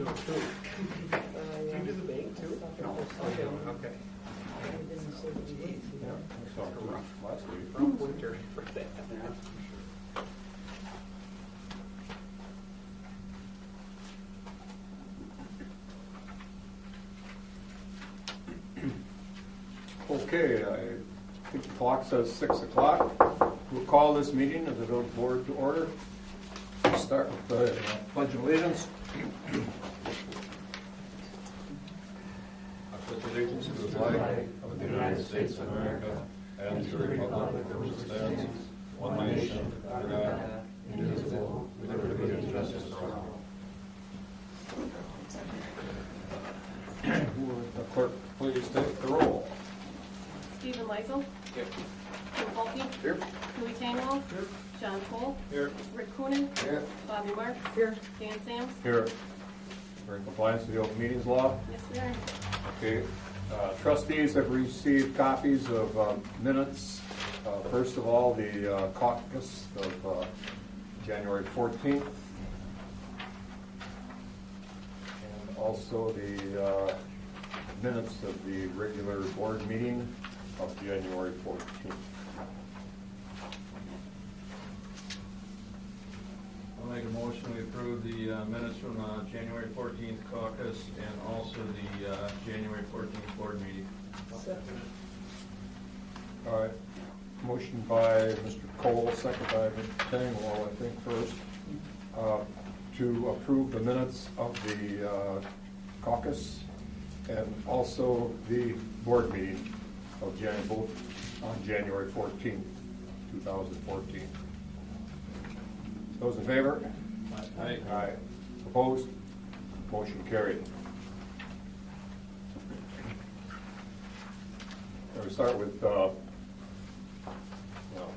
do it too. You do the bank too? No. Okay. Okay. Yeah, I saw it last week. Rough winter for that. Okay, I think the clock says 6 o'clock. We'll call this meeting of the village board to order. We'll start with the pledge of allegiance. I pledge allegiance to the flag of the United States of America and to the republic for which it stands, one nation, under God, indivisible, with liberty and justice for all. Will the clerk please take the roll? Stephen Leisel. Here. Tim Polkey. Here. Louis Tango. Here. John Cole. Here. Rick Coonan. Here. Bobby Marks. Here. Dan Sams. Here. We're in compliance with the open meetings law. Yes, we are. Okay, trustees have received copies of minutes. First of all, the caucus of January 14th. And also the minutes of the regular board meeting of January 14th. I'll make a motion, we approve the minutes from January 14th caucus and also the January 14th board meeting. All right, motion by Mr. Cole, second by Mr. Tangwell, I think first, to approve the minutes of the caucus and also the board meeting of both on January 14th, 2014. Those in favor? Aye. Aye. Opposed? Motion carried. We start with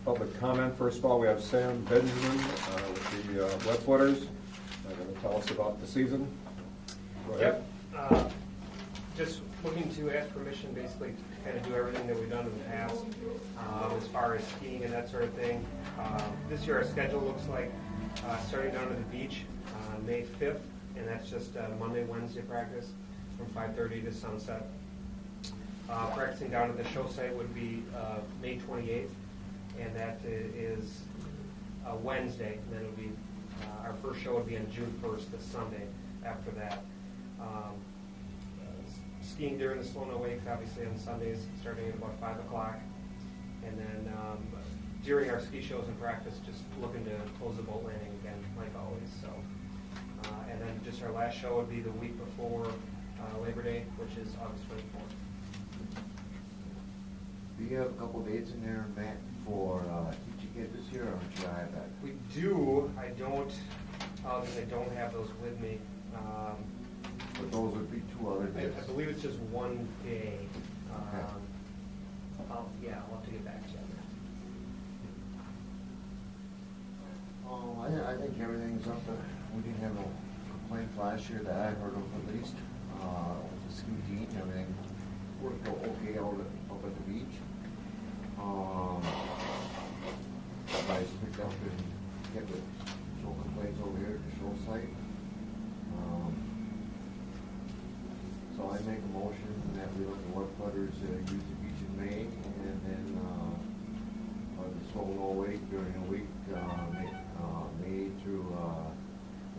public comment. First of all, we have Sam Benjamin with the web footers. They're going to tell us about the season. Go ahead. Yep. Just looking to ask permission basically to kind of do everything that we've done in the past as far as skiing and that sort of thing. This year our schedule looks like starting down at the beach on May 5th, and that's just Monday, Wednesday practice from 5:30 to sunset. Practicing down at the show site would be May 28th, and that is Wednesday. And then it would be our first show would be on June 1st, this Sunday. After that, skiing during the Slow No Wakes, obviously on Sundays, starting at about 5 o'clock, and then during our ski shows and practice, just looking to close the boat landing again, like always. So, and then just our last show would be the week before Labor Day, which is August 24th. Do you have a couple dates in there, Matt, for teaching kid this year, or should I have that? We do. I don't have those with me. But those would be 2 other days. I believe it's just one day. Okay. I'll have to get back to you on that. I think everything's up to, we didn't have no complaints last year that I heard of at least. With the ski team, everything worked out okay up at the beach. Guys picked up and kept it, no complaints over here at the show site. So I make a motion that we let the work putters use the beach in May, and then the Slow No Wake during the week, May through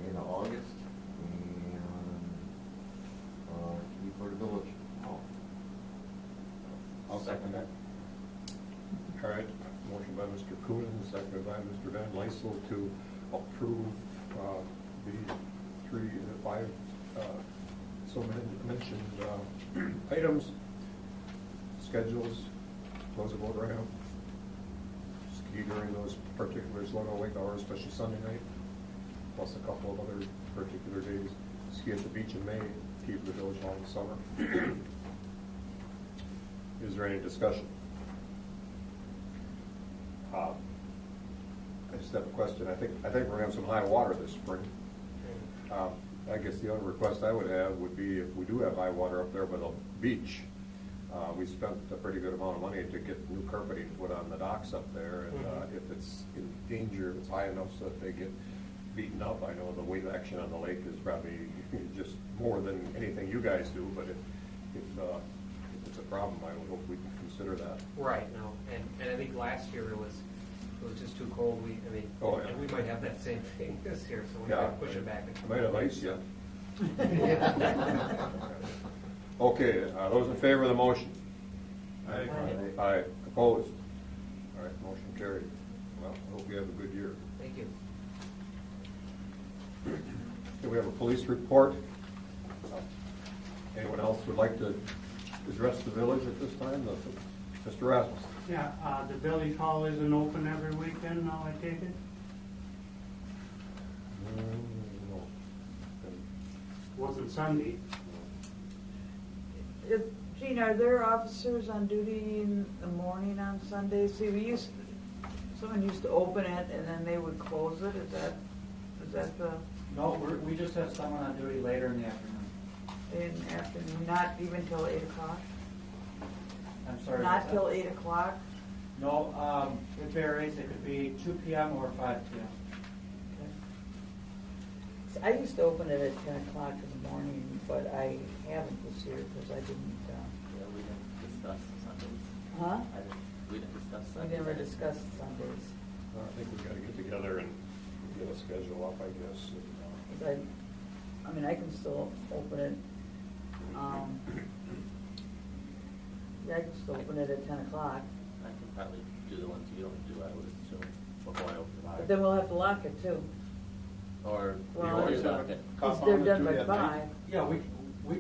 end of August, and keep for the village. I'll second that. All right, motion by Mr. Coonan, seconded by Mr. Van Lysel to approve the 5 mentioned items, schedules, close the boat ramp, ski during those particular Slow No Wake hours, especially Sunday night, plus a couple of other particular days, ski at the beach in May, keep the village hall in the summer. Is there any discussion? I just have a question. I think we're gonna have some high water this spring. I guess the only request I would have would be if we do have high water up there by the beach, we spent a pretty good amount of money to get new carpeting put on the docks up there, and if it's in danger, if it's high enough so that they get beaten up, I know the wave action on the lake is probably just more than anything you guys do, but if it's a problem, I would hope we can consider that. Right, no, and I think last year it was just too cold, Oh, yeah. and we might have that same thing this year, so we Yeah. might push it back. Might have ice yet. Okay, those in favor of the motion? Aye. Aye, opposed? All right, motion carried. Well, I hope you have a good year. Thank you. Okay, we have a police report. Anyone else would like to address the village at this time? Mr. Rasmussen? Yeah, the village hall isn't open every weekend, now I take it? No. Wasn't Sunday. Gene, are there officers on duty in the morning on Sundays? See, someone used to open it and then they would close it, is that the, No, we just have someone on duty later in the afternoon. in the afternoon, not even till 8 o'clock? I'm sorry. Not what's till that? 8 o'clock? No, it varies. It could be 2 p.m. or 5 p.m. I used to open it at 10 o'clock in the morning, but I haven't this year because I didn't, Yeah, we didn't discuss Sundays. huh? We didn't discuss We Sundays. never discussed Sundays. I think we've got to get together and get a schedule up, I guess. 'Cause I mean, I can still open it, yeah, I can still open it at 10 o'clock. I can probably do the ones you don't do, I would assume, before I open the But then we'll have to lock it too. Or you Well, always it's- lock it. Because they're done by 5. Yeah, we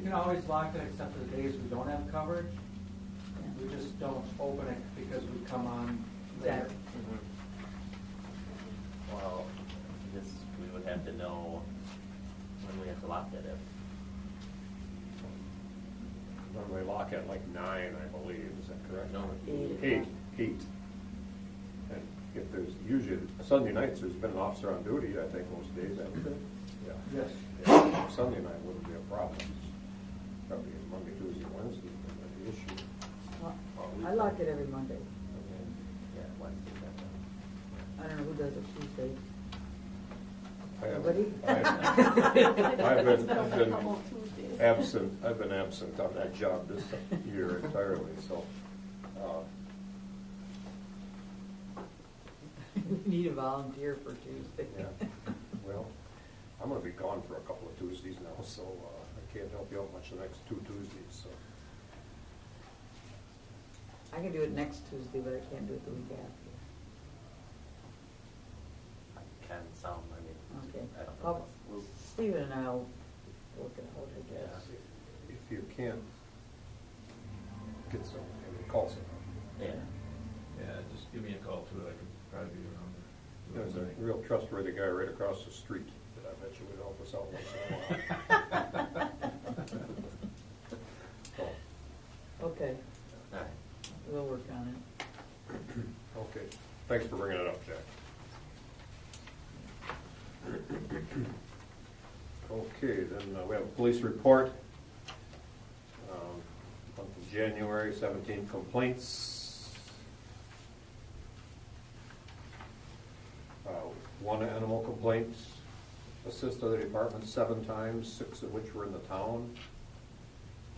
can always lock it except for the days we don't have coverage. We just don't open it because we come on later. Exactly. Well, I guess we would have to know when we have to lock it if. Normally lock at like 9, I believe, is that correct? No. 8. 8. And if there's, usually Sunday nights, there's been an officer on duty, I think, most days, haven't there? Yeah. Yes. Yeah, Sunday night wouldn't be a problem. Probably Monday, Tuesday, Wednesday, but the issue. Well, I lock it every Monday. Yeah, Wednesday, I don't know who does it Tuesday. I have- Nobody? I've been absent on that job this year entirely, so. We need a volunteer for Tuesday. Yeah, well, I'm gonna be gone for a couple of Tuesdays now, so I can't help you out much the next 2 Tuesdays, so. I can do it next Tuesday, but I can't do it the week after. I can some, I mean, Okay. I don't Well, know. We'll- Stephen and I'll work it out, I guess. If you can't get some, call someone. Yeah. Yeah, just give me a call too, I could probably be around there. There's a real trustworthy guy right across the street that I bet you would help us out once in a while. So, Okay, All right. we'll work on it. okay, thanks for bringing it up, Jack. Okay, then we have a police report. Month of January, 17 complaints. 1 animal complaint. Assist other departments 7 times, 6 of which were in the town.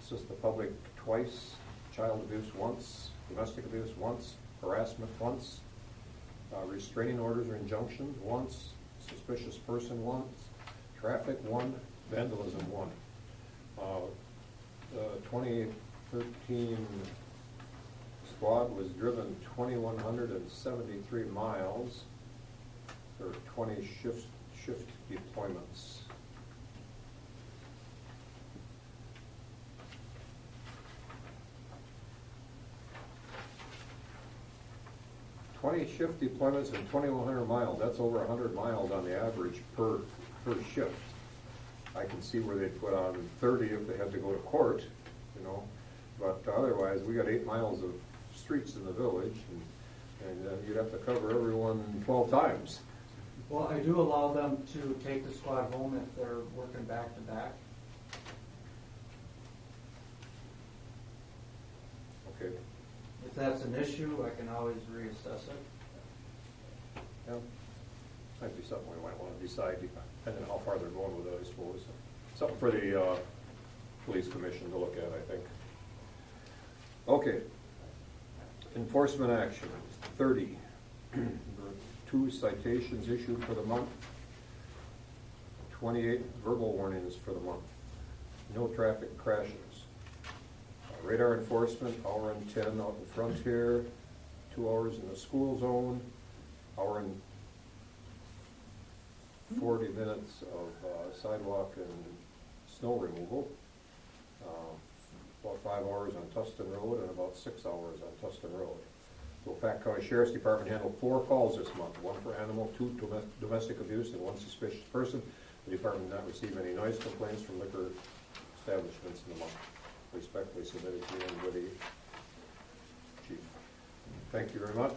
Assist the public twice. Child abuse once. Domestic abuse once. Harassment once. Restraining orders or injunction once. Suspicious person once. Traffic 1. Vandalism 1. The 2013 squad was driven 2,173 miles. There were 20 shift deployments. Shift deployments and 2,100 miles. That's over 100 miles on the average per shift. I can see where they'd put on 30 if they had to go to court, you know. But otherwise, we got 8 miles of streets in the village, and you'd have to cover everyone 12 times. Well, I do allow them to take the squad home if they're working back to back. Okay. If that's an issue, I can always reassess it. Yeah. Might be something we might want to decide, depending on how far they're going with it, I suppose. something for the police commission to look at, I think. Okay. Enforcement action, 30. 2 citations issued for the month. 28 verbal warnings for the month. No traffic crashes. Radar enforcement, hour and 10 out in Frontier, 2 hours in the school zone, hour and 40 minutes of sidewalk and snow removal, about 5 hours on Tustin Road and about 6 hours on Tustin Road. The Wilfat County Sheriff's Department handled 4 calls this month, 1 for animal, 2 domestic abuse, and 1 suspicious person. The department did not receive any noise complaints from liquor establishments in the month. Respectfully submitted to you and Woody, Chief. Thank you very much.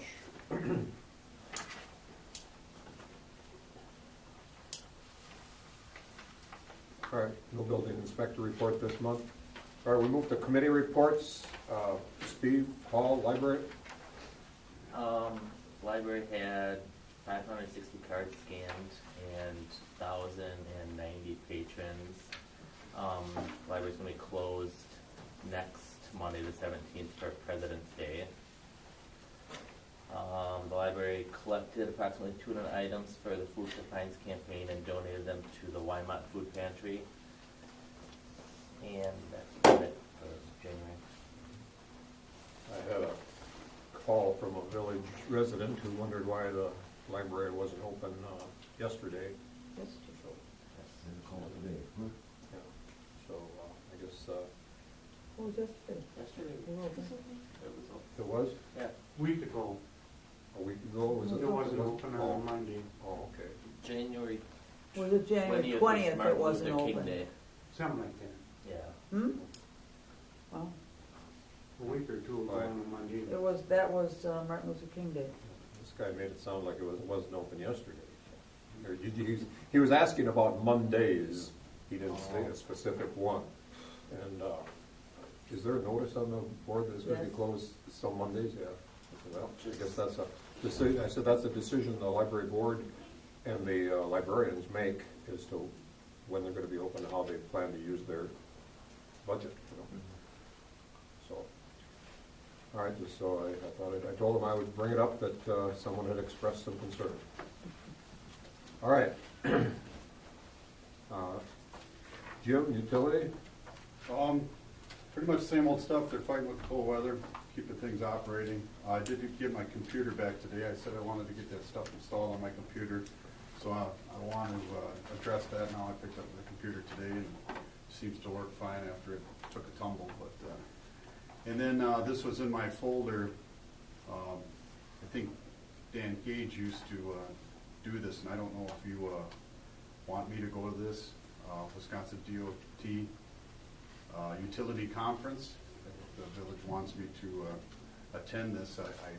All right, no building inspector report this month. All right, we move to committee reports. Steve, Hall, Library. Library had 560 cards scanned and 1,090 patrons. Library's gonna be closed next Monday, the 17th, for President's Day. The library collected approximately 200 items for the Food for Fines campaign and donated them to the Wymont Food Pantry. And that's about it for January. I had a call from a village resident who wondered why the library wasn't open yesterday. Yes. So, And call it today. Huh? yeah. So I guess What was yesterday? Yesterday. They were open. It was open. it was Yeah. Week ago, a week ago. Was it? it wasn't open Oh. on Monday, Oh, okay. January Was it January 20th 20th was it Martin wasn't Luther King open? Day. something like that. Yeah. Hmm? Well, A week or 2 ago Right. on Monday. that was Martin Luther King Day. This guy made it sound like it wasn't open yesterday. Or he was asking about Mondays. He didn't say a specific one. And is there a notice on the board that it's going to be Yes. closed some Mondays? Yeah. Well, I guess that's a decision. I said that's a decision the library board and the librarians make as to when they're going to be open and how they plan to use their budget. You know? So, all right. Just so I told them I would bring it up that someone had expressed some concern. All right. Jim, utility? Pretty much the same old stuff. They're fighting with the cold weather, keeping things operating. I did get my computer back today. I said I wanted to get that stuff installed on my computer. So I want to address that now. I picked up the computer today and it seems to work fine after it took a tumble. And then this was in my folder. I think Dan Gage used to do this, and I don't know if you want me to go to this, Wisconsin DOT utility conference. If the village wants me to attend this, I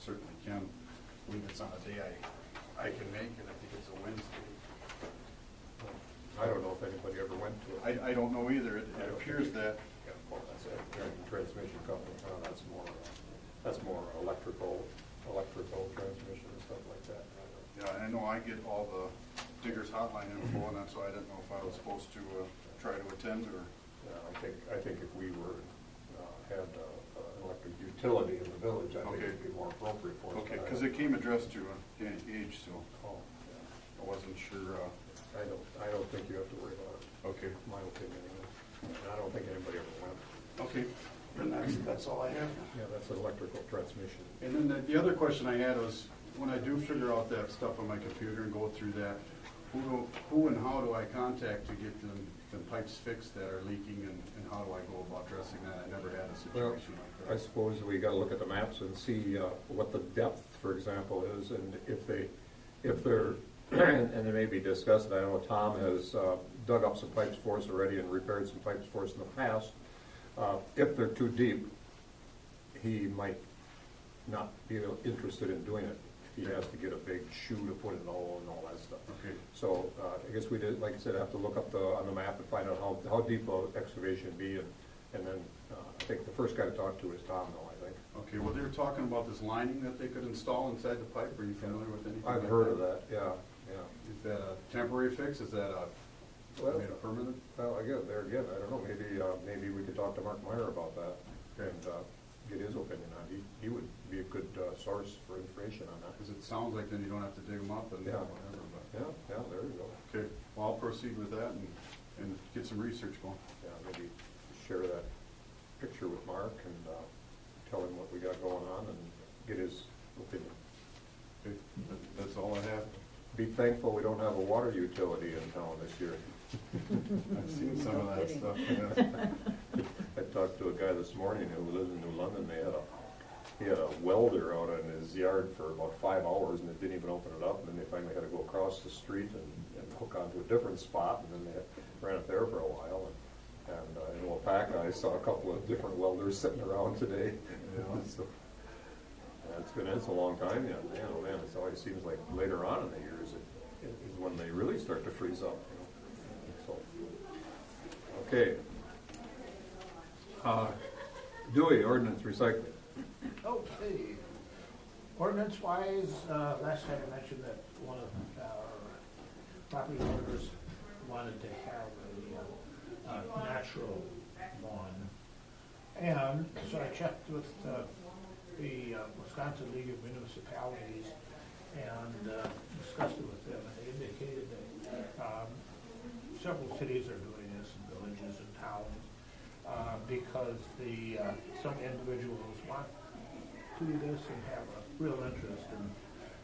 certainly can. I believe it's on a day I can make, and I think it's a Wednesday. I don't know if anybody ever went to it. I don't know either. It appears that, Yeah, well, that's a American Transmission Company. That's more electrical transmission and stuff like that. yeah, I know I get all the Diggers hotline info, and that's why I didn't know if I was supposed to try to attend or. I think if we had an electric utility in the village, I think Okay. it'd be more appropriate for us. Okay, because it came addressed to Danny Gage, so Oh, yeah. I wasn't sure. I don't think you have to worry about it. Okay. My opinion. And I don't think anybody ever went. Okay, then that's all I have. Yeah, that's an electrical transmission. And then the other question I had was, when I do figure out that stuff on my computer and go through that, who and how do I contact to get the pipes fixed that are leaking, and how do I go about addressing that? I never had a Well, situation like I that. suppose we gotta look at the maps and see what the depth, for example, is, and if they're, and they may be discussed, I know Tom has dug up some pipes for us already and repaired some pipes for us in the past. If they're too deep, he might not be interested in doing it. He has to get a big shoe to put in the hole and all that stuff. Okay. So I guess we did, like I said, have to look up on the map and find out how deep a excavation would be, and then I think the first guy to talk to is Tom, though, I think. Okay, well, they were talking about this lining that they could install inside the pipe. Are you familiar with anything I've like heard of that, yeah. Is that a temporary fix? Is that a Well, Made it permanent? Well, again, there again, I don't know, maybe we could talk to Mark Meyer about that and get his opinion on it. He would be a good source for information on that. Because it sounds like then you don't have to dig them up and Yeah. whatever, but. Yeah, there you go. Okay, well, I'll proceed with that and get some research going. Yeah, maybe share that picture with Mark and tell him what we got going on and get his opinion. Okay, that's all I have. Be thankful we don't have a water utility in town this year. I've seen some of that stuff, yeah. I talked to a guy this morning who lives in New London. He had a welder out in his yard for about 5 hours and it didn't even open it up. And then they finally had to go across the street and hook onto a different spot. And then they ran it there for a while. And in Wapaka, I saw a couple of different welders sitting around today. Yeah. So, it's a long time yet. Man, oh man, it always seems like later on in the years is when they really start to freeze up. So, okay. Dewey, ordinance recycling. Okay. Ordinance-wise, last time I mentioned that one of our property owners wanted to have a natural lawn. And so I checked with the Wisconsin League of Municipalities and discussed it with them. And they indicated that several cities are doing this, and villages and towns, because some individuals want to do this and have a real interest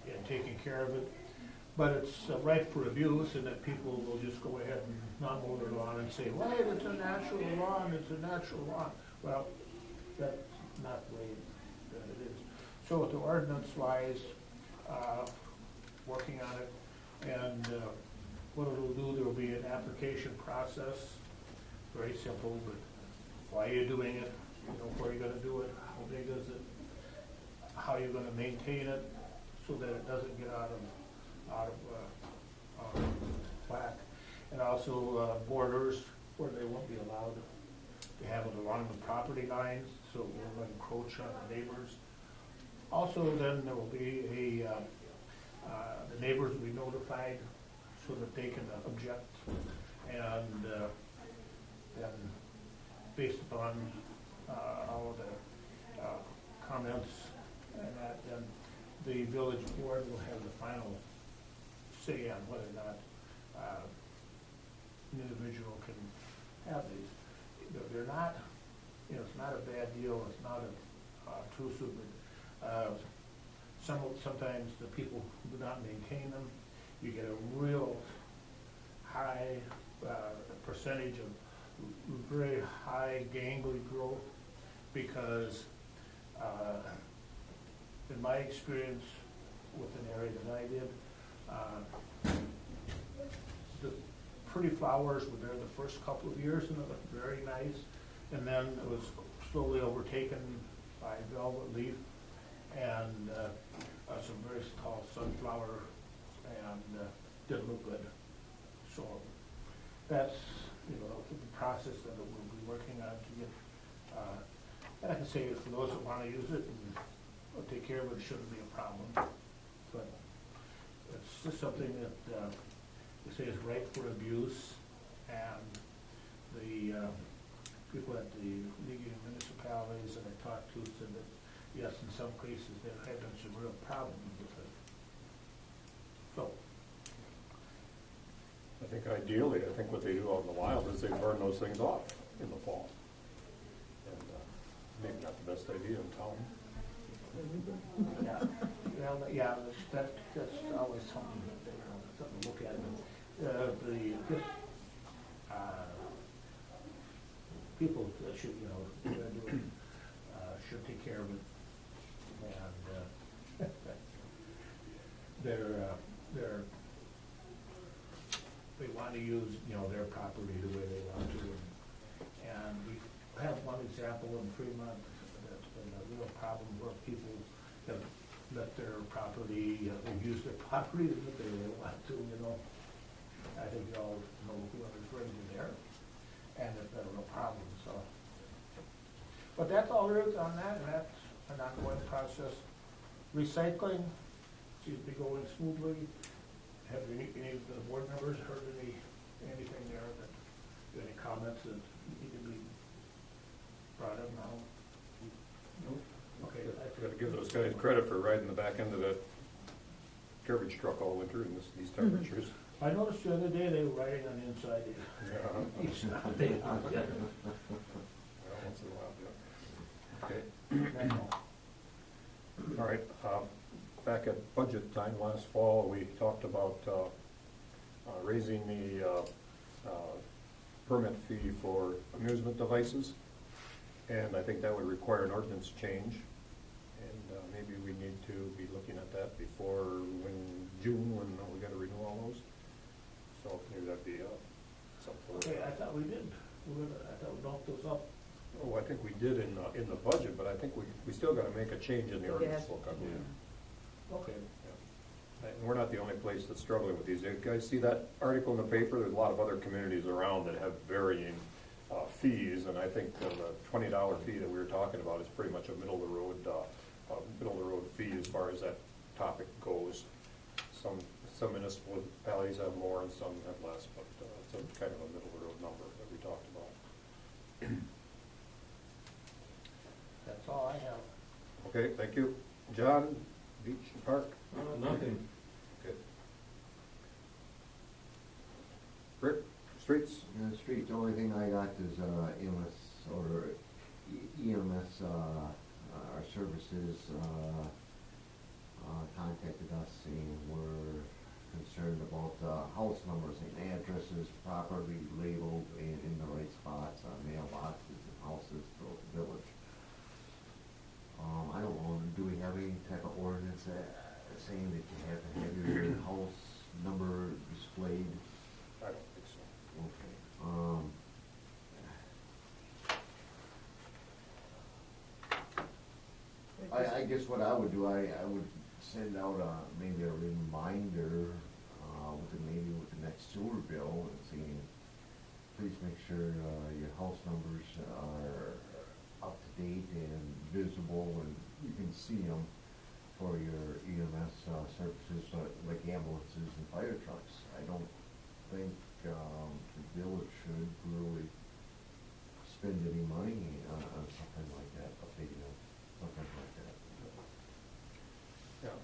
in taking care of it. But it's ripe for abuse, and that people will just go ahead and not mow their lawn and say, wait, it's a natural lawn, it's a natural lawn. Well, that's not the way that it is. So with the ordinance-wise, working on it, and what it'll do, there will be an application process, very simple, but why are you doing it, where you're gonna do it, how big is it, how you're gonna maintain it, so that it doesn't get out of whack. And also borders, where they won't be allowed to have it along the property lines, so it won't encroach on the neighbors. Also, then there will be the neighbors will be notified so that they can object, and then based upon all of the comments and that, then the village board will have the final say on whether or not an individual can have these. They're not, it's not a bad deal, it's not obtrusive, but sometimes the people who do not maintain them, you get a real high percentage of very high gangly growth, because in my experience with an area that I did, the pretty flowers were there the first couple of years and it looked very nice, and then it was slowly overtaken by velvet leaf and some very tall sunflower, and didn't look good. So that's the process that we'll be working on to get. And I can say for those that want to use it and take care of it, it shouldn't be a problem. But it's just something that they say is ripe for abuse, and the people at the League of Municipalities that I talked to said that yes, in some cases there have been some real problems with it. So. I think ideally, what they do out in the wild is they burn those things off in the fall. And maybe not the best idea in town. Yeah, well, yeah, that's always something to look at. People that should, do it, should take care of it, and they want to use, their property the way they want to. And we have one example in Fremont that's been a real problem where people have let their property, they've used their property the way they want to, I think you all know whoever's renting there, and it's been a real problem, so. But that's all there is on that, and that's an ongoing process. Recycling seems to be going smoothly. Have any of the board members heard any anything there that, any comments that need to be brought up now? Okay. I gotta give those guys credit for riding the back end of that garbage truck all winter in these temperatures. I noticed the other day they were riding on the inside. Yeah. Each not they out yet. Well, once in a while, yeah. Okay. All right, back at budget time last fall, we talked about raising the permit fee for amusement devices, and I think that would require an ordinance change, and maybe we need to be looking at that before June, when we gotta renew all those. So maybe that'd be something. Okay, I thought we did. I thought we bumped those up. Oh, I think we did in the budget, but I think we still gotta make a change in the ordinance book, I believe. Okay. And we're not the only place that's struggling with these. You guys see that article in the paper? There's a lot of other communities around that have varying fees, and I think the $20 fee that we were talking about is pretty much a middle of the road fee as far as that topic goes. Some municipalities have more and some have less, but it's kind of a middle of the road number that we talked about. That's all I have. Okay, thank you. John, Beach and Park? Nothing. Okay. Rick, streets? In the street, the only thing I got is EMS, our services contacted us saying we're concerned about house numbers and addresses properly labeled and in the right spots on mailboxes and houses throughout the village. I don't know, do we have any type of ordinance saying that you have to have your house number displayed? I don't think so. Okay. I guess what I would do, I would send out maybe a reminder with the next sewer bill and saying, please make sure your house numbers are up to date and visible and you can see them for your EMS services like ambulances and fire trucks. I don't think the village should really spend any money on something like that, updating them, something like that. Yeah,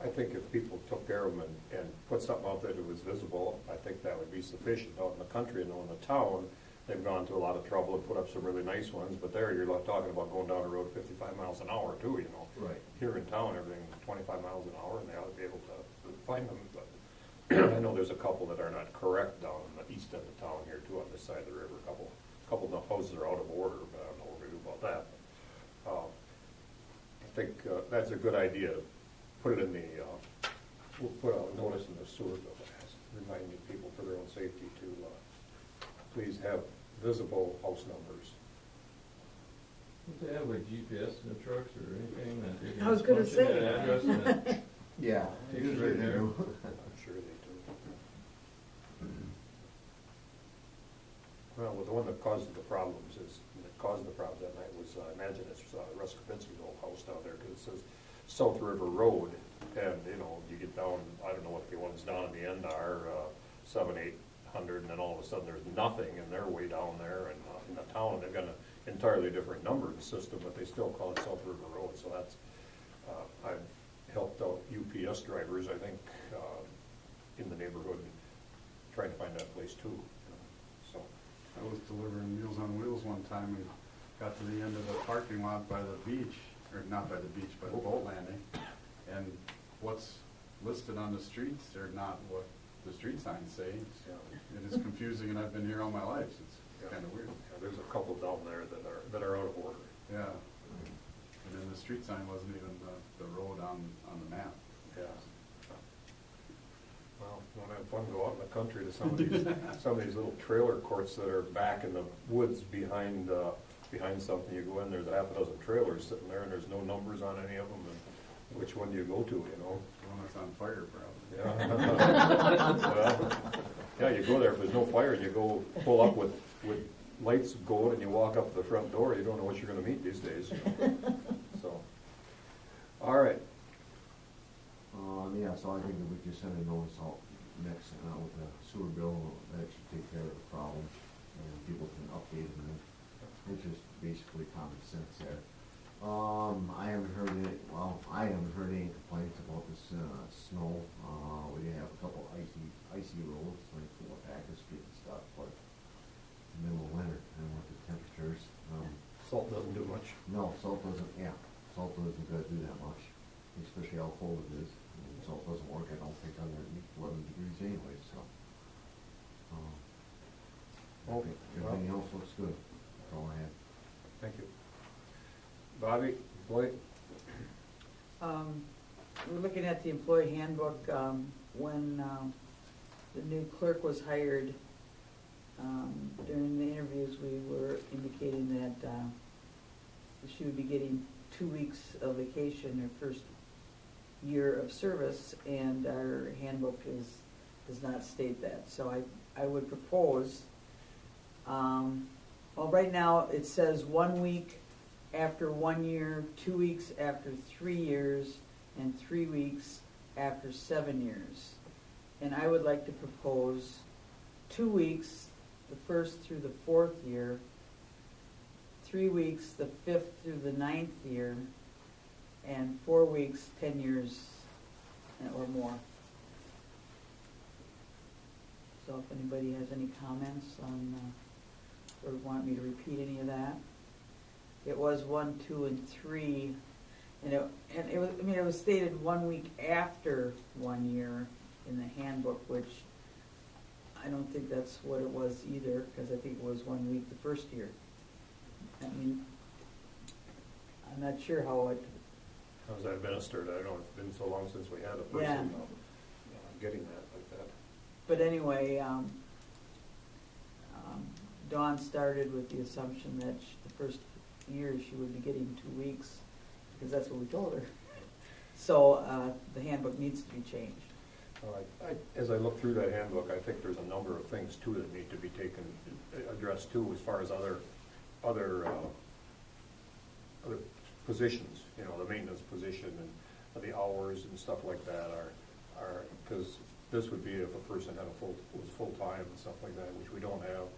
I think if people took care of them and put something out there that was visible, I think that would be sufficient. Out in the country and out in the town, they've gone to a lot of trouble and put up some really nice ones, but there you're talking about going down the road 55 miles an hour too, you know. Right. Here in town, everything's 25 miles an hour and they ought to be able to find them, but I know there's a couple that are not correct down in the east end of town here too, on this side of the river. A couple of the houses are out of order, but I don't know what we do about that. I think that's a good idea. Put it in the, we'll put a notice in the sewer bill, reminding people for their own safety to please have visible house numbers. Do they have like GPS in the trucks or anything that they can I was gonna punch in that say. address and it Yeah, takes it usually right they there? do. I'm sure they do. Well, the one that caused the problems that night was, I imagine it's Russ Kapinski's old house down there, because it says South River Road, and, you know, you get down, I don't know what the ones down in the end are, 700, 800, and then all of a sudden there's nothing, and they're way down there, and in the town, they've got an entirely different numbering system, but they still call it South River Road, so that's, I've helped out UPS drivers, I think, in the neighborhood, trying to find that place too, you know, so. I was delivering Meals on Wheels one time and got to the end of the parking lot by the beach, or not by the beach, by the boat landing. And what's listed on the streets are not what the street signs say. It is confusing, and I've been here all my life, so it's kind of weird. Yeah, there's a couple down there that are out of order. Yeah. And then the street sign wasn't even the road on the map. Yeah. Well, when I have fun, go out in the country to some of these little trailer courts that are back in the woods behind something. You go in, there's a half a dozen trailers sitting there, and there's no numbers on any of them. And which one do you go to? You know? The one that's on fire, probably. Yeah. Well, yeah, you go there if there's no fire, and you go pull up with lights going, and you walk up to the front door. You don't know what you're going to meet these days. You know? So, all right. Yeah, so I think that we just send a notice out next, with the sewer bill, that should take care of the problem, and people can update them. It's just basically common sense there. I haven't heard any complaints about this, snow. We have a couple icy roads, like the Packer Street and stuff, but middle of winter, and with the temperatures, Salt doesn't do much. no, salt doesn't gonna do that much, especially how cold it is. And salt doesn't work, I don't think, underneath 11 degrees anyway, so. Everything else looks good, that's all I have. Thank you. Bobby, Blake? We're looking at the employee handbook, when the new clerk was hired, during the interviews, we were indicating that she would be getting 2 weeks of vacation her first year of service, and our handbook does not state that. So I would propose, well, right now, it says 1 week after 1 year, 2 weeks after 3 years, and 3 weeks after 7 years. And I would like to propose 2 weeks, the first through the 4th year, 3 weeks, the 5th through the 9th year, and 4 weeks, 10 years or more. So if anybody has any comments on, or want me to repeat any of that? It was 1, 2, and 3, and it was, I mean, it was stated 1 week after 1 year in the handbook, which I don't think that's what it was either, because I think it was 1 week the first year. I mean, I'm not sure how it, How's that administered? I don't know, it's been so long since we had a Yeah. person getting that like that. but anyway, Dawn started with the assumption that the first year she would be getting 2 weeks, because that's what we told her. So the handbook needs to be changed. All right. As I look through that handbook, I think there's a number of things too that need to be addressed too, as far as other positions, you know, the maintenance position and the hours and stuff like that are, because this would be if a person was full-time and stuff like that, which we don't have.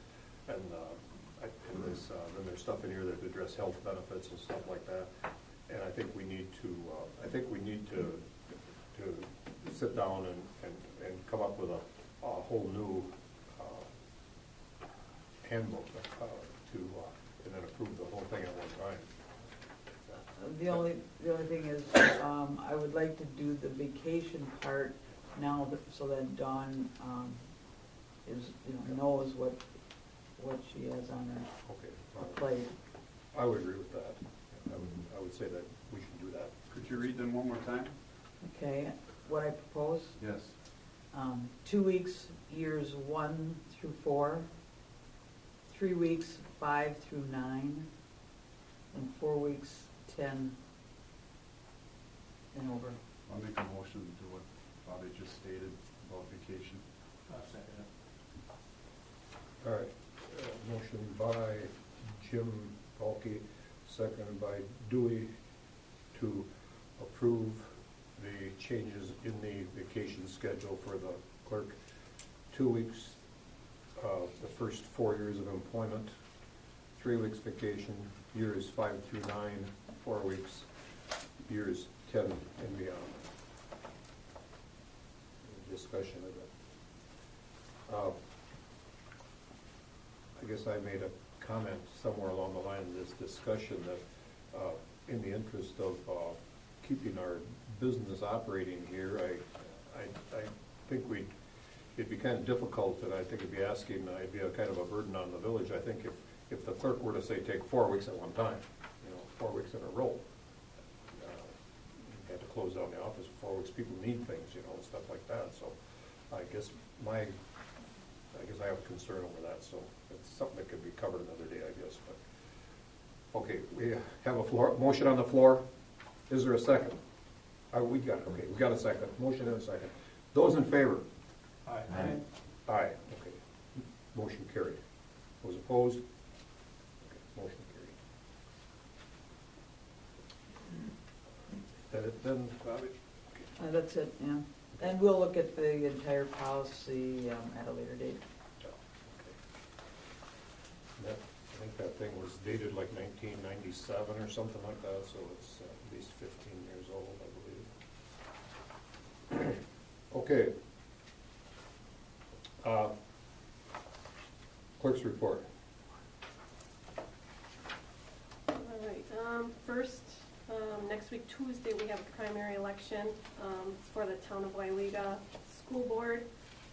And then there's stuff in here that address health benefits and stuff like that. And I think we need to sit down and come up with a whole new handbook and then approve the whole thing at one time. The only thing is, I would like to do the vacation part now, so that Dawn knows what she has on her plate. I would agree with that. I would say that we should do that. Could you read them one more time? Okay, what I propose, Yes. 2 weeks, years 1 through 4, 3 weeks, 5 through 9, and 4 weeks, 10 and over. I'll make a motion to do what Bobby just stated about vacation. Second it. All right, motion by Jim Balke, seconded by Dewey, to approve the changes in the vacation schedule for the clerk. 2 weeks, the first 4 years of employment, 3 weeks vacation, years 5 through 9, 4 weeks, years 10 and beyond. Discussion of it. I guess I made a comment somewhere along the line of this discussion that in the interest of keeping our business operating here, I think it'd be kind of difficult, and I think it'd be it'd be a kind of a burden on the village. I think if the clerk were to say take 4 weeks at one time, 4 weeks in a row, you had to close down the office for 4 weeks. People need things, and stuff like that. So I guess I have a concern over that. So it's something that could be covered another day, I guess. But okay, we have a motion on the floor. Is there a second? We got it. Okay, we got a second. Motion and a second. Those in favor? Aye. Aye. Okay. Motion carried. Those opposed? Okay. Motion carried. That it then, Bobby? That's it, yeah. And we'll look at the entire policy at a later date. That, I think that thing was dated like 1997 or something like that, so it's at least 15 years old, I believe. Okay. Clerk's report. All right, first, next week Tuesday, we have a primary election. It's for the Town of Wailega School Board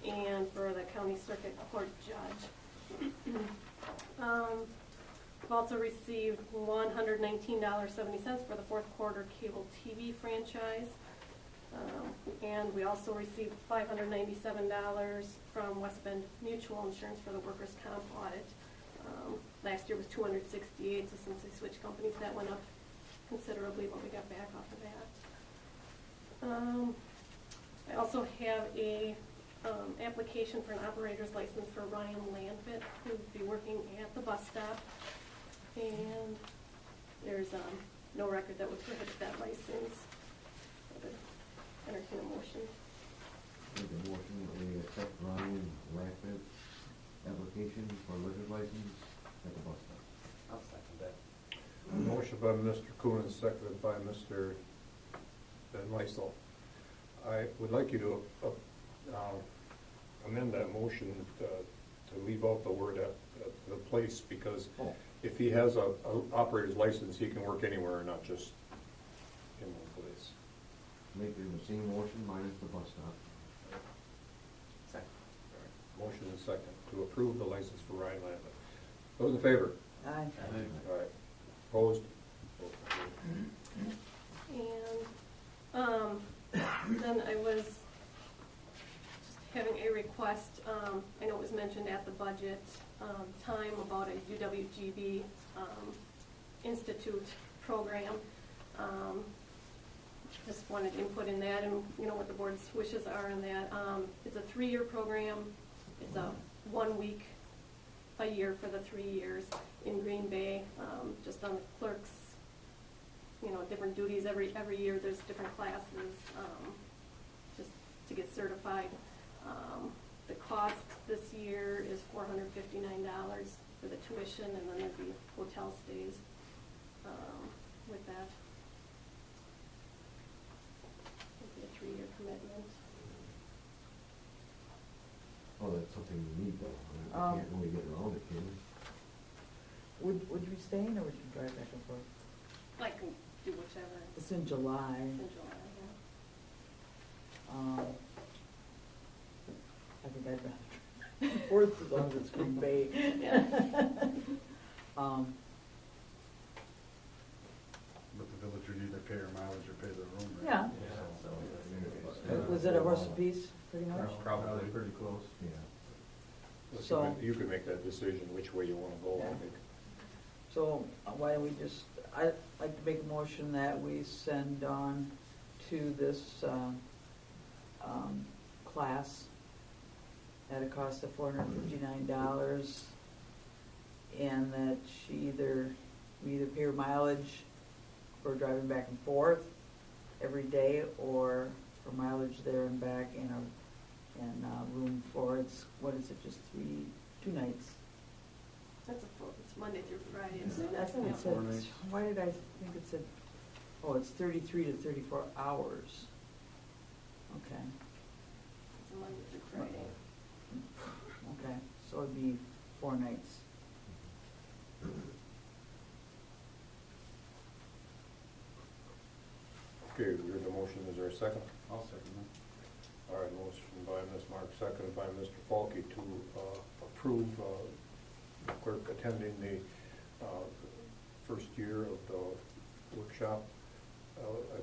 and for the County Circuit Court Judge. We've also received $119.70 for the fourth quarter cable TV franchise. And we also received $597 from West Bend Mutual Insurance for the workers' comp audit. Last year was $268, so since they switched companies, that went up considerably, but we got back off of that. I also have a application for an operator's license for Ryan Landfit, who would be working at the bus stop. And there's no record that would prohibit that license. I would entertain a motion. Make a motion that we accept Ryan Lackman's application for liquor license at the bus stop. I'll second that. Motion by Mr. Kuhn, seconded by Mr. Van Lysel. I would like you to amend that motion to leave out the word at the place, because if he has a operator's license, he can work anywhere, not just in one place. Make the same motion minus the bus stop. Second. Motion and second to approve the license for Ryan Landman. Those in favor? Aye. All right. Opposed? And then I was just having a request. I know it was mentioned at the budget time about a UWGB Institute program. Just wanted input in that, and you know what the board's wishes are in that. It's a 3-year program. It's a 1 week a year for the 3 years in Green Bay, just on the clerks, different duties every year. There's different classes, just to get certified. The cost this year is $459 for the tuition, and then there'd be hotel stays with that. It'd be a 3-year commitment. Oh, that's something you need though. I can't really get around it, can you? Would you be staying or would you drive back and forth? I can do whichever. It's in July. In July, yeah. I think I'd rather drive forth as long as it's Green Bay. But the village would either pay her mileage or pay their room rent. Yeah. Was it a horse apiece, pretty much? Probably pretty close. Yeah. So- You can make that decision which way you want to go, I Yeah. think. So why don't we just, I'd like to make a motion that we send on to this class at a cost of $459, and that we either pay her mileage for driving back and forth every day, or for mileage there and back, and room for, just 2 nights. That's it's Monday through Friday. So That's what it Four said. nights. Why did I think it said, it's 33 to 34 hours. Okay, It's a Monday through Friday. okay, so it'd be 4 nights. Okay, we heard the motion. Is there a second? I'll second that. All right, motion by Ms. Mark, seconded by Mr. Falke to approve the clerk attending the first year of the workshop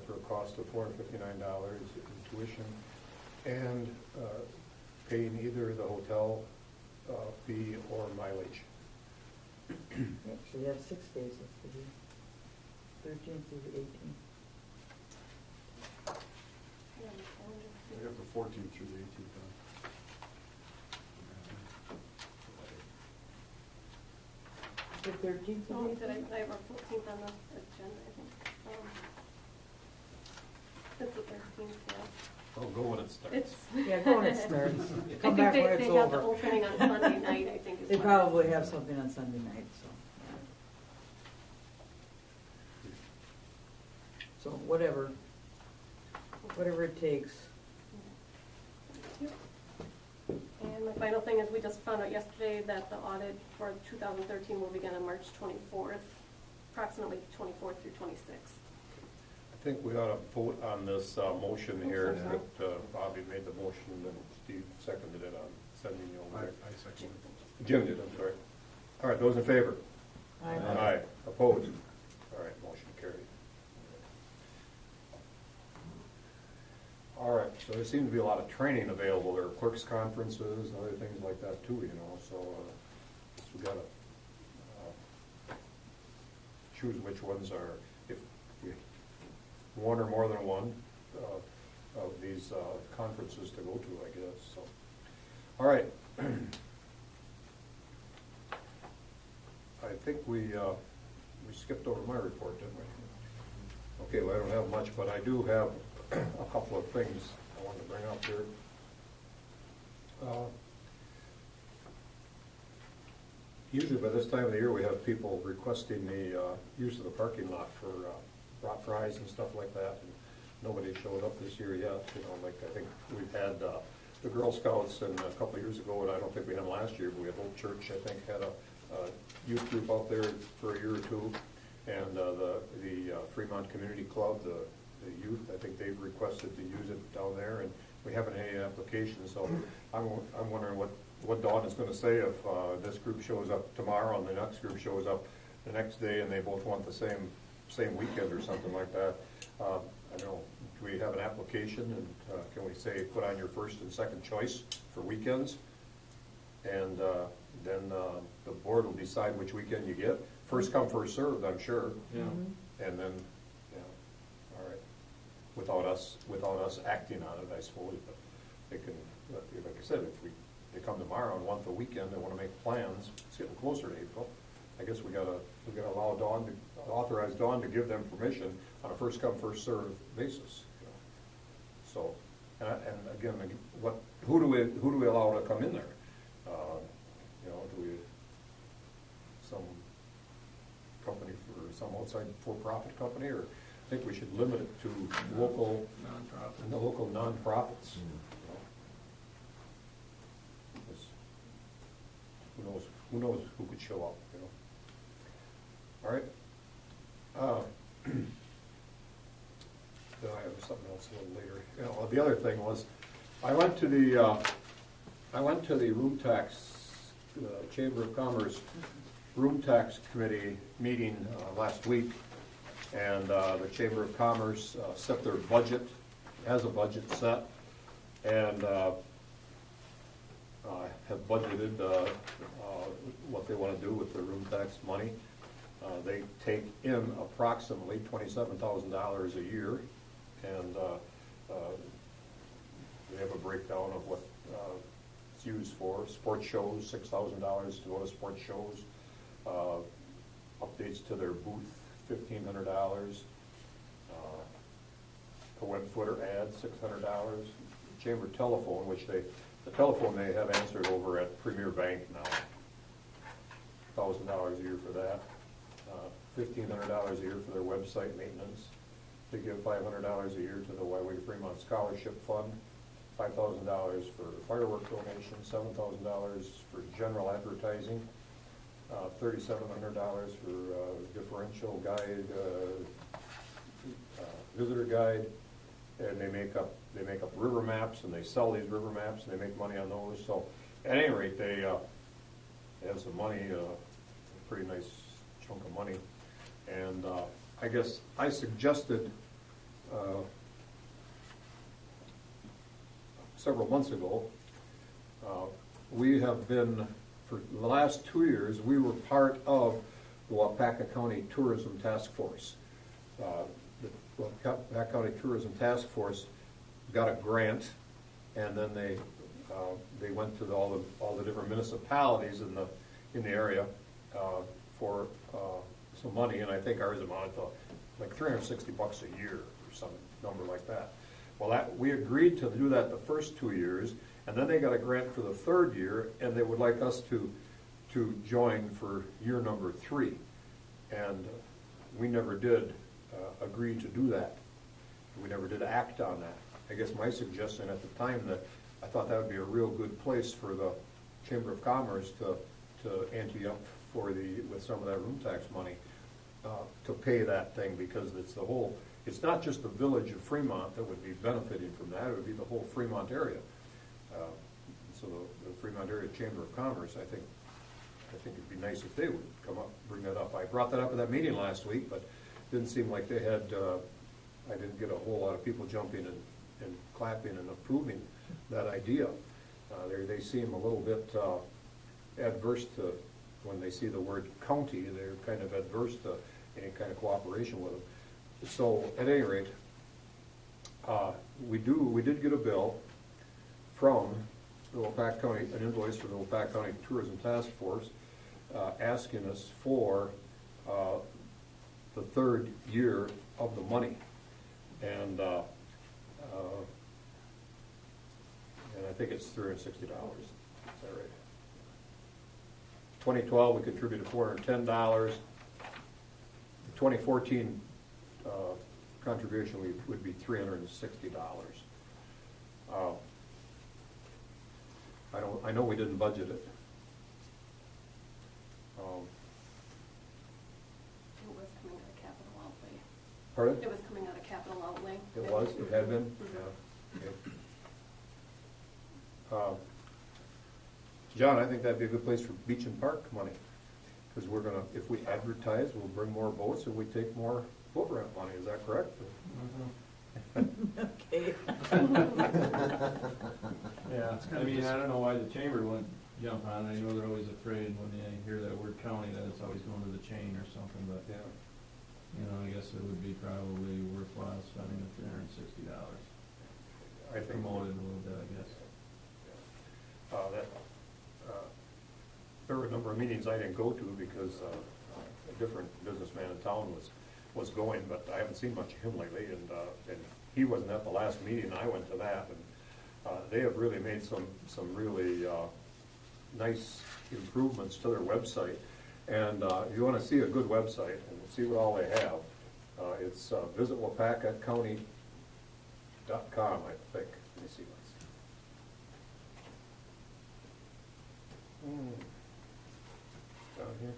for a cost of $459 in tuition, and paying either the hotel fee or mileage. Actually, they have 6 days, that's the 13th through the 18th. Yeah, the calendar. I got the 14th through the 18th done. The 13th Oh, through the did 18th? I have our 14th on the agenda, I think. That's the 13th, yeah. Oh, go when it starts. It's. Yeah, go when it starts. I Come think back they, when it's they have the over. opening on Sunday night, I think is They what it is. probably have something on Sunday night, so. So whatever it takes. Yep. And my final thing is, we just found out yesterday that the audit for 2013 will begin on March 24th, approximately 24th through 26th. I think we ought to vote on this motion here, that Bobby made the motion and Steve seconded it on sending you over. I second it. Jim did, I'm sorry. All right, those in favor? Aye. Opposed? All right, motion carried. All right, so there seems to be a lot of training available. There are clerks conferences and other things like that too, you know, so we gotta choose which ones are, if we, one or more than one of these conferences to go to, I guess, so. All right. I think we skipped over my report, didn't we? Okay, well, I don't have much, but I do have a couple of things I wanted to bring up here. Usually by this time of the year, we have people requesting the use of the parking lot for brat fries and stuff like that. And nobody showed up this year yet. You know, like I think we've had the Girl Scouts and a couple of years ago, and I don't think we had them last year, but we had Old Church, I think, had a youth group out there for a year or two. And the Fremont Community Club, the youth, I think they've requested to use it down there, and we haven't had any applications. So I'm wondering what Dawn is going to say if this group shows up tomorrow and the next group shows up the next day, and they both want the same weekend or something like that. I don't know. Do we have an application, and can we say put on your first and second choice for weekends, and then the board will decide which weekend you get. First come, first served, I'm sure. Yeah. And then, yeah, all right. Without us acting on it, I suppose, but they can, like I said, if they come tomorrow and want the weekend, they want to make plans, it's getting closer to April. I guess we gotta allow authorize Dawn to give them permission on a first come, first served basis. You know. So, and again, who do we allow to come in there? You know, do we some company for some outside for-profit company, or I think we should limit it to local nonprofits. Because who knows who could show up, you know. All right. Then I have something else a little later. You know, the other thing was, I went to the room tax, Chamber of Commerce room tax committee meeting last week, and the Chamber of Commerce set their budget, has a budget set, and have budgeted what they want to do with the room tax money. They take in approximately $27,000 a year, and they have a breakdown of what it's used for. Sports shows, $6,000 to go to sports shows. Updates to their booth, $1,500. A web footer ad, $600. Chamber telephone, which the telephone they have answered over at Premier Bank now. $1,000 a year for that. $1,500 a year for their website maintenance. They give $500 a year to the Wyoming Fremont Scholarship Fund. $5,000 for firework donations, $7,000 for general advertising, $3,700 for differential guide, visitor guide, and they make up river maps, and they sell these river maps, and they make money on those. So at any rate, they have some money, a pretty nice chunk of money, and I guess I suggested several months ago, we have been, for the last 2 years, we were part of the Waupaca County Tourism Task Force. The Waupaca County Tourism Task Force got a grant, and then they went to all the different municipalities in the area for some money, and I think ours amounted to like $360 a year or some number like that. Well, we agreed to do that the first 2 years, and then they got a grant for the third year, and they would like us to join for year number 3. And we never did agree to do that. We never did act on that. I guess my suggestion at the time that I thought that would be a real good place for the Chamber of Commerce to ante up with some of that room tax money to pay that thing, because it's not just the Village of Fremont that would be benefiting from that, it would be the whole Fremont area. So the Fremont Area Chamber of Commerce, I think it'd be nice if they would come up, bring that up. I brought that up at that meeting last week, but didn't seem like they had, I didn't get a whole lot of people jumping and clapping and approving that idea. They seem a little bit adverse to, when they see the word county, they're kind of adverse to any kind of cooperation with them. So at any rate, we did get a bill from the Waupac County, an invoice from the Waupac County Tourism Task Force, asking us for the third year of the money. And I think it's $360. Is that right? 2012, we contributed $410. The 2014 contribution would be $360. I know we didn't budget it. It was coming out of capital outlay. Pardon? It was coming out of capital outlay. It was? It had been? Mhm. Yeah. Okay. John, I think that'd be a good place for beach and park money, because we're gonna, if we advertise, we'll bring more boats and we take more boat rent money. Is that correct? Okay. Yeah, I mean, I don't know why the chamber wouldn't jump on it. I know they're always afraid when they hear that word county that it's always going to the chain or something, but, Yeah. you know, I guess it would be probably worthwhile spending the $360. I think. Promote it a little bit, I guess. There were a number of meetings I didn't go to because a different businessman in town was going, but I haven't seen much of him lately, and he wasn't at the last meeting. I went to that, and they have really made some really nice improvements to their website. And if you want to see a good website and see what all they have, it's visitwapakacounty.com, I think. Let me see what's down here.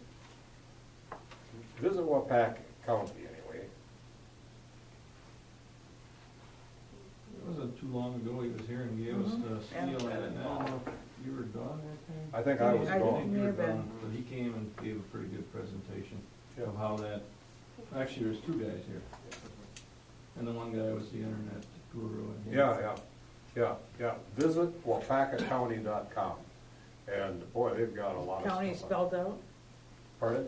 Visit Waupac County, anyway. It wasn't too long ago he was here and gave us the spiel on it, and I don't know if you were gone that time? I think I was I gone. think You were may have been. gone, but he came and gave a pretty good presentation Yeah. of how that, actually, there's two guys here. And the one guy was the internet guru. And he- Yeah. Visit wapakacounty.com. And boy, they've got a lot of stuff. County on it. spelled out? Pardon?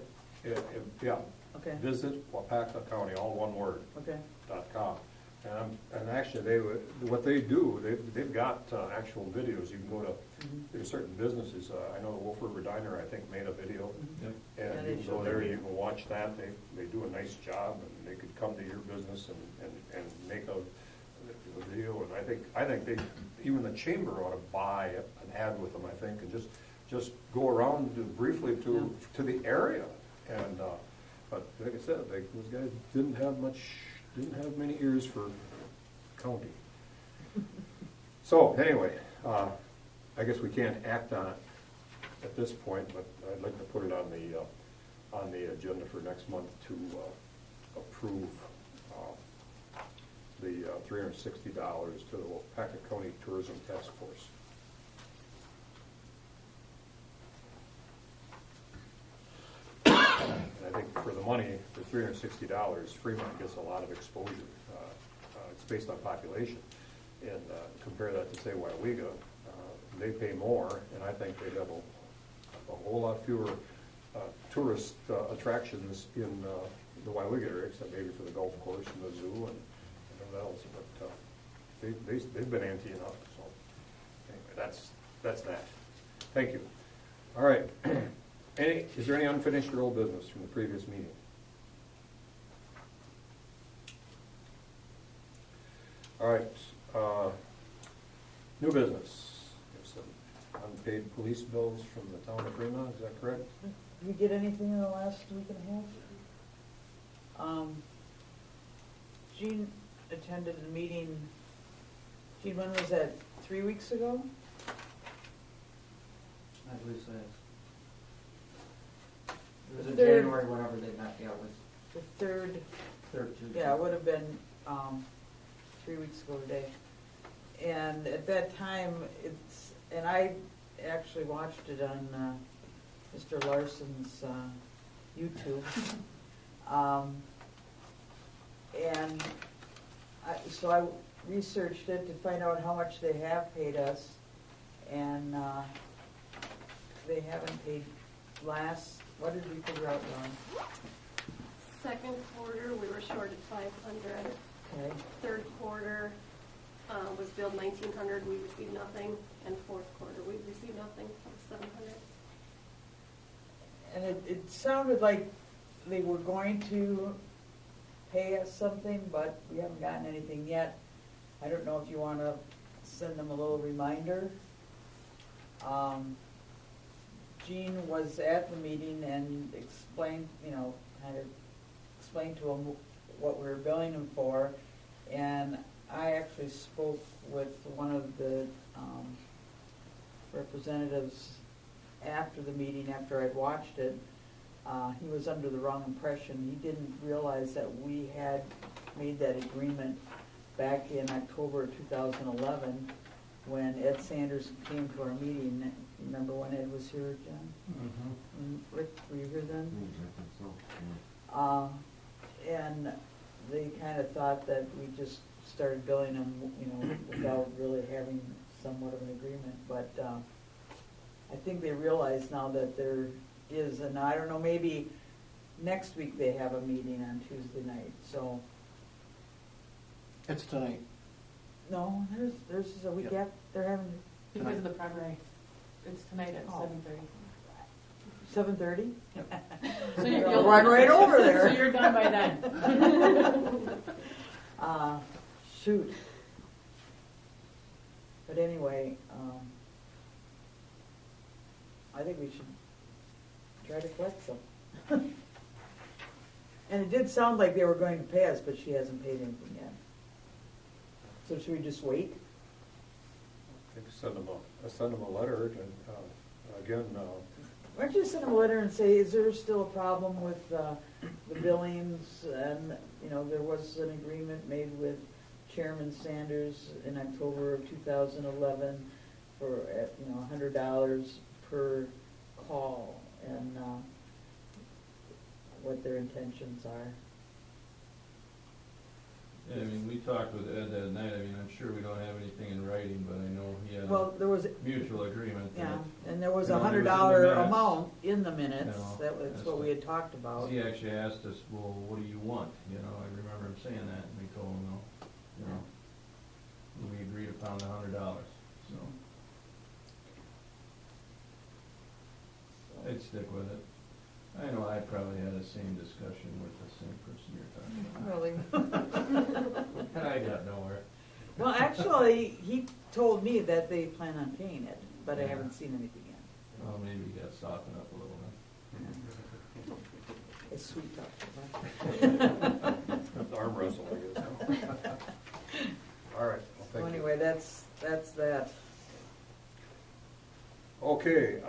Yeah. Okay, Visit Wapaka County, all one word, okay. .com. And actually, what they do, they've got actual videos. You can go to, there's certain businesses, I know the Wolf River Diner, I think, made a video. Yep. Yeah, And they you can show go there, video. you can watch that, they do a nice job, and they could come to your business and make a video, and I think they, even the chamber ought to buy an ad with them, I think, and just go around briefly to the area. And, but like I said, those guys didn't have many ears for county. So, anyway, I guess we can't act on it at this point, but I'd like to put it on the agenda for next month to approve the $360 to the Waupaca County Tourism Task Force. And I think for the money, for $360, Fremont gets a lot of exposure. It's based on population. And compare that to, say, Waiwega, they pay more, and I think they have a whole lot fewer tourist attractions in the Waiwega area, except maybe for the golf course and the zoo and everything else. But they've been anteing up. So anyway, that's that. Thank you. All right. Is there any unfinished or old business from the previous meeting? All right. New business. There's some unpaid police bills from the town of Fremont, is that correct? Did we get anything in the last week and a half? Jean attended a meeting, Jean, when was that, 3 weeks ago? I believe so, yes. It was in Third- January, whenever they met, yeah, it was The third, Tuesday. yeah, it would have been 3 weeks ago today. And at that time, and I actually watched it on Mr. Larson's YouTube. And so I researched it to find out how much they have paid us. And they haven't paid what did we figure out, Ron? Second quarter, we were short at 500. Okay. Third quarter was billed 1,900, we received nothing. And fourth quarter, we received nothing, of 700. And it sounded like they were going to pay us something, but we haven't gotten anything yet. I don't know if you want to send them a little reminder. Jean was at the meeting and explained, kind of explained to them what we were billing them for. And I actually spoke with one of the representatives after the meeting, after I'd watched it. He was under the wrong impression. He didn't realize that we had made that agreement back in October of 2011 when Ed Sanders came to our meeting. Remember when Ed was here, John? Mm-hmm. Rick, were you here then? I think so, yeah. And they kind of thought that we just started billing them, without really having somewhat of an agreement. But I think they realize now that there is, and I don't know, maybe next week they have a meeting on Tuesday night. So It's tonight. no, there's a week Yep. after they're having Because of the primary. It's tonight at Oh. 7:30. 7:30. So You'll run right over there. So you're done by then. Shoot. But anyway, I think we should try to collect some. And it did sound like they were going to pay us, but she hasn't paid anything yet. So should we just wait? I think send them a letter, and again, Why don't you send them a letter and say, is there still a problem with the billings? And, there was an agreement made with Chairman Sanders in October of 2011 for, $100 per call, and what their intentions are. Yeah, I mean, we talked with Ed that night, I mean, I'm sure we don't have anything in writing, but I know he had Well, there was, a mutual agreement. yeah, that, and there was you a know, it was in the $100 minutes. amount in the minutes. You know, That was that's what we the- had talked about. He actually asked us, well, what do you want? I remember him saying that, and we told him, no, we agreed upon the $100, so I'd stick with it. I know I probably had the same discussion with the same person you're talking about. Really? And I got nowhere. Well, actually, he told me that they plan on paying it, but I Yeah. haven't seen anything yet. Well, maybe you got softened up a little bit. It's sweet talk. arm wrestle, I guess. All right, well, So thank you. anyway, that's that. Okay,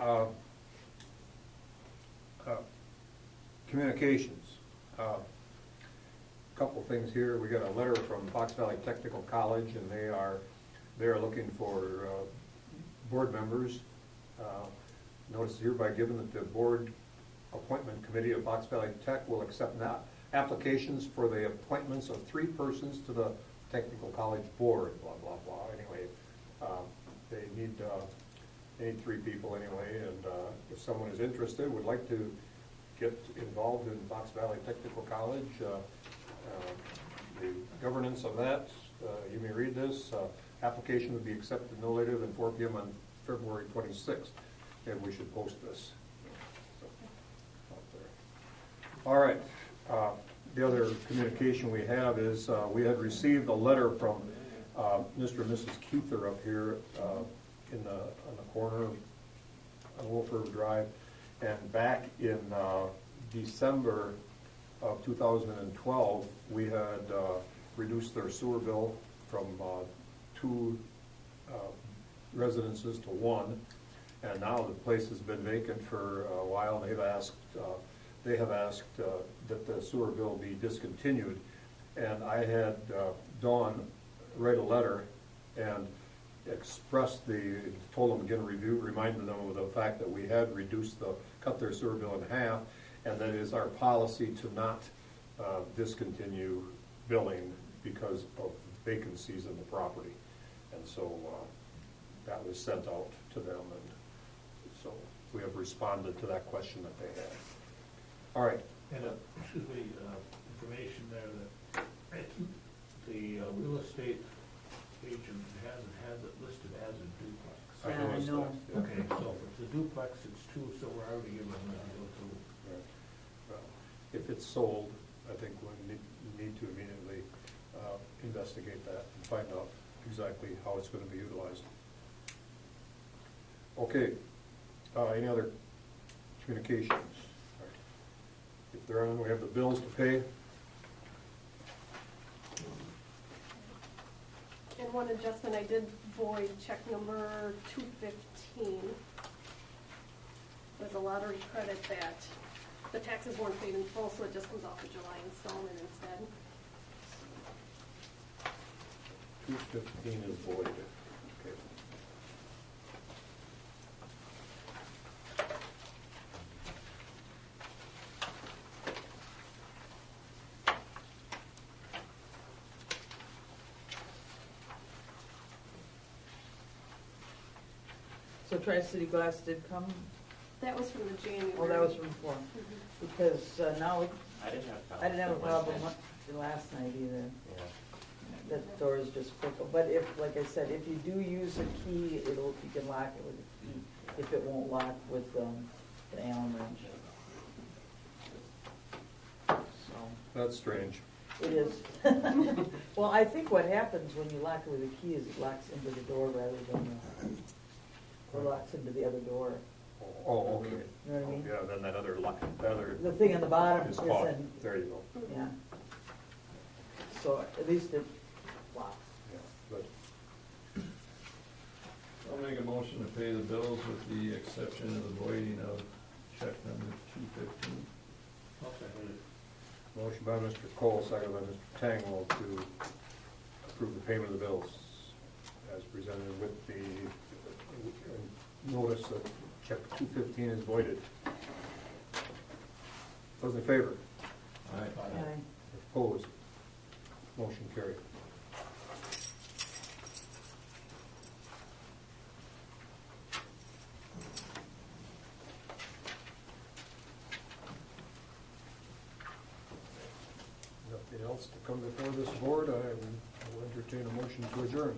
communications. Couple things here. We got a letter from Fox Valley Technical College, and they are looking for board members. Notice hereby given that the board appointment committee of Fox Valley Tech will accept applications for the appointments of 3 persons to the Technical College Board, blah, blah, blah. Anyway, they need 3 people anyway, and if someone is interested, would like to get involved in Fox Valley Technical College, the governance of that, you may read this. Application would be accepted no later than 4 p.m. on February 26th, and we should post this. So, out there. All right. The other communication we have is we had received a letter from Mr. and Mrs. Keith are up here on the corner on Wolford Drive. And back in December of 2012, we had reduced their sewer bill from 2 residences to 1. And now the place has been vacant for a while. They have asked that the sewer bill be discontinued. And I had Dawn write a letter and told them again, reminded them of the fact that we had cut their sewer bill in half, and that it is our policy to not discontinue billing because of vacancies in the property. And so that was sent out to them, and so we have responded to that question that they had. All right. And, information there that the real estate agent hasn't had it listed as a duplex. Yeah, I know. Okay, so if it's a duplex, it's 2, so we're already giving them a deal 2. Right. Well, if it's sold, I think we need to immediately investigate that and find out exactly how it's going to be utilized. Okay. Any other communications? All right. If there are none, we have the bills to pay. And one adjustment, I did void check number 215. There's a lottery credit that the taxes weren't paid in full, so it just comes off the July installment instead. 215 is void. Okay. So Tri-City Glass did come? That was from the January. Oh, that was from before. Mhm. Because now, I didn't have problems. I didn't have a with problem Wednesday. last night either. Yeah. That door is just fickle. But if, like I said, if you do use a key, you can lock it with a key. If it won't lock with the Allen wrench. So, That's strange. it is. Well, I think what happens when you lock it with a key is it locks into the door rather than, or locks into the other door. Oh, okay. You know what I mean? Yeah, then that other The thing on the bottom is is caught. in, There you go. yeah. So at least it locks. Yeah, good. I'll make a motion to pay the bills with the exception of the voiding of check number 215. I'll second it. Motion by Mr. Cole, second by Mr. Tangwell to approve the payment of the bills as presented with the notice that check 215 is voided. Those in favor? Aye. Aye. Opposed? Motion carried. Nothing else to come before this board. I will entertain a motion to adjourn.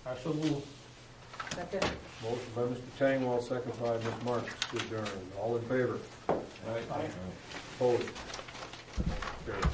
I so move. Second. Motion by Mr. Tangwell, second by Ms. Marks to adjourn. All in favor? Aye. Opposed? Carried.